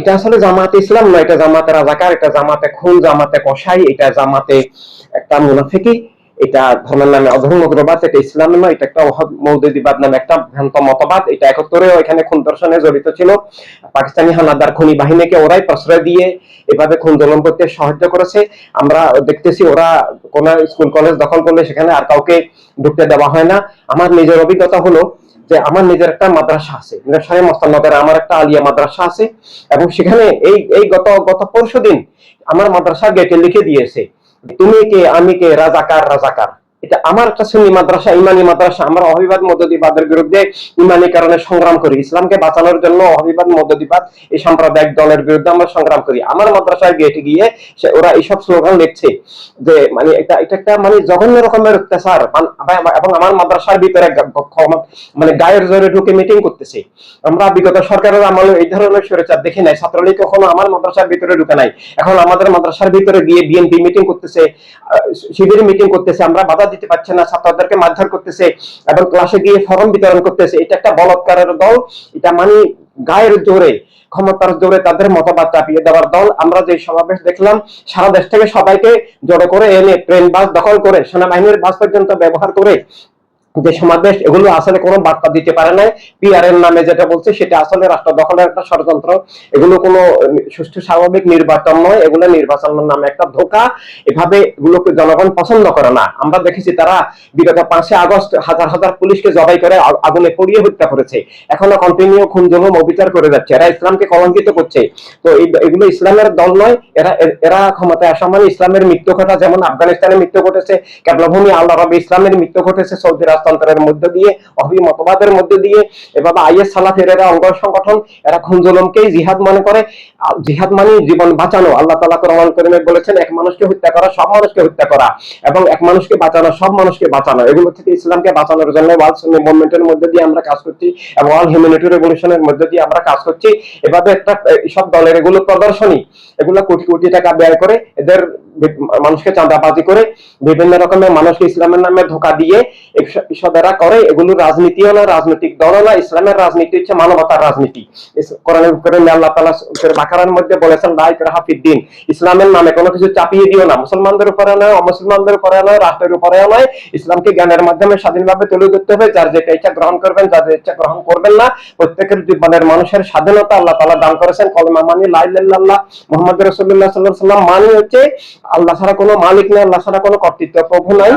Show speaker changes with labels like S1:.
S1: এটা আসলে জামাতে ইসলাম নয়, এটা জামাতে রাজাকার, এটা জামাতে খুন, জামাতে কসাই, এটা জামাতে একটা মুনাফিকি, এটা ধর্মের নামে অধর্মগ্রবাদ, এটা ইসলামের নয়, এটা একটা মৌদুদিবাদ নামে একটা ভ্রান্ত মতবাদ। এটা একত্রে এখানে খুন দর্শনে জড়িত ছিল। পাকিস্তানি হানাদার খনি বাহিনীকে ওরাই প্রশ্রয় দিয়ে এভাবে খুন জুলুম করতে সাহায্য করেছে। আমরা দেখতেছি ওরা কোন স্কুল কলেজ দখল করলে সেখানে আর কাউকে ঢুকতে দেওয়া হয় না। আমার নিজের অভিজ্ঞতা হলো যে আমার নিজের একটা মাদ্রাসা আছে, মিরসরাই মস্তাননগরে আমার একটা আলিয়া মাদ্রাসা আছে, এবং সেখানে এই এই গত গত পরশুদিন আমার মাদ্রাসার গেটে লিখে দিয়েছে, তুমি কে আমি কে, রাজাকার রাজাকার। এটা আমার একটা সুন্নি মাদ্রাসা, ইমানি মাদ্রাসা। আমরা অভিবাদ মধ্যদিবাদের বিরুদ্ধে ইমানি কারণে সংগ্রাম করি, ইসলামকে বাঁচানোর জন্য অভিবাদ মধ্যদিবাদ এই সাম্প্রদায়িক দলের বিরুদ্ধে আমরা সংগ্রাম করি। আমার মাদ্রাসায় গেটে গিয়ে ওরা এইসব স্লোগান লিখছে যে মানে এটা এটা একটা মানে জঘন্য রকমের অত্যাচার, এবং আমার মাদ্রাসার ভিতরে মানে গায়ের জোরে ঢুকে মিটিং করতেছে। আমরা বিগত সরকারের আমলে এই ধরনের স্বৈরাচার দেখি নাই, ছাত্রলীগ কখনো আমার মাদ্রাসার ভিতরে ঢুকে নাই। এখন আমাদের মাদ্রাসার ভিতরে গিয়ে বিএনপি মিটিং করতেছে, শিবির মিটিং করতেছে, আমরা বাধা দিতে পারছি না, ছাত্রদেরকে মারধর করতেছে এবং ক্লাসে গিয়ে ফরম বিতরণ করতেছে। এটা একটা বলৎকারের দল, এটা মানে গায়ের জোরে ক্ষমতার জোরে তাদের মতবাদ চাপিয়ে দেওয়ার দল। আমরা যে সমাবেশ দেখলাম, সারা দেশ থেকে সবাইকে জড়ো করে এনে ট্রেন বাস দখল করে সেনাবাহিনীর বাস পর্যন্ত ব্যবহার করে যে সমাবেশ, এগুলো আসলে কোনো বার্তা দিতে পারে না। পিআর এর নামে যেটা বলছে সেটা আসলে রাষ্ট্র দখলের একটা ষড়যন্ত্র। এগুলো কোনো সুষ্ঠু স্বাভাবিক নির্বাচন নয়, এগুলো নির্বাচনের নামে একটা ধোঁকা। এভাবে এগুলোকে জনগণ পছন্দ করে না। আমরা দেখেছি তারা বিগত 5 আগস্ট হাজার হাজার পুলিশকে জবাই করে আগুনে পুড়িয়ে হত্যা করেছে, এখনো কন্টিনিউ খুন জুলুম অবিচার করে যাচ্ছে। এরা ইসলামকে কলঙ্কিত করছে। তো এগুলো ইসলামের দল নয়। এরা এরা ক্ষমতায় আসা মানে ইসলামের মৃত্যু ঘটা, যেমন আফগানিস্তানের মৃত্যু ঘটেছে, কেবলাভূমি আল আরবে ইসলামের মৃত্যু ঘটেছে, সৌদি রাজতন্ত্রের মধ্যে দিয়ে, অহি মতবাদের মধ্যে দিয়ে। এভাবে আইএস সালাফের এরা অঙ্গ সংগঠন, এরা খুন জুলুমকেই জিহাদ মনে করে। জিহাদ মানে জীবন বাঁচানো। আল্লাহ তাআলা কোরআন কারীমে বলেছেন, এক মানুষকে হত্যা করা সব মানুষকে হত্যা করা, এবং এক মানুষকে বাঁচানো সব মানুষকে বাঁচানো। এগুলো থেকে ইসলামকে বাঁচানোর জন্য ওয়ার্ল্ড সুন্নি মুভমেন্টের মধ্যে দিয়ে আমরা কাজ করছি, এবং ওয়ার্ল্ড হিউম্যানিটি রেভলিউশনের মধ্যে দিয়ে আমরা কাজ করছি। এভাবে একটা সব দলের এগুলো প্রদর্শনী, এগুলো কোটি কোটি টাকা ব্যয় করে, এদের মানুষকে চাঁদাবাজি করে, বিভিন্ন রকমের মানুষকে ইসলামের নামে ধোঁকা দিয়ে এসব এরা করে। এগুলো রাজনীতিও না, রাজনৈতিক দলও না। ইসলামের রাজনীতি হচ্ছে মানবতার রাজনীতি। কোরআনে আল্লাহ তাআলা সূরা বাকারার মধ্যে বলেছেন, লা ইকরাহা ফিদ্দিন, ইসলামের নামে কোনো কিছু চাপিয়ে দিও না। মুসলমানদের উপরে নয়, অমুসলমানদের উপরে নয়, রাষ্ট্রের উপরে নয়। ইসলামকে জ্ঞানের মাধ্যমে স্বাধীনভাবে তুলে ধরতে হবে। যার যেটা ইচ্ছা গ্রহণ করবেন, যার ইচ্ছা গ্রহণ করবেন না। প্রত্যেকের জীবনের মানুষের স্বাধীনতা আল্লাহ তাআলা দান করেছেন। কলমা মানি, লা ইলাহা ইল্লাল্লাহ মুহাম্মাদুর রাসূলুল্লাহ সাল্লাল্লাহু আলাইহি ওয়াসাল্লাম মানে হচ্ছে আল্লাহ ছাড়া কোনো মালিক নেই, আল্লাহ ছাড়া কোনো কর্তৃত্ব প্রভু নাই।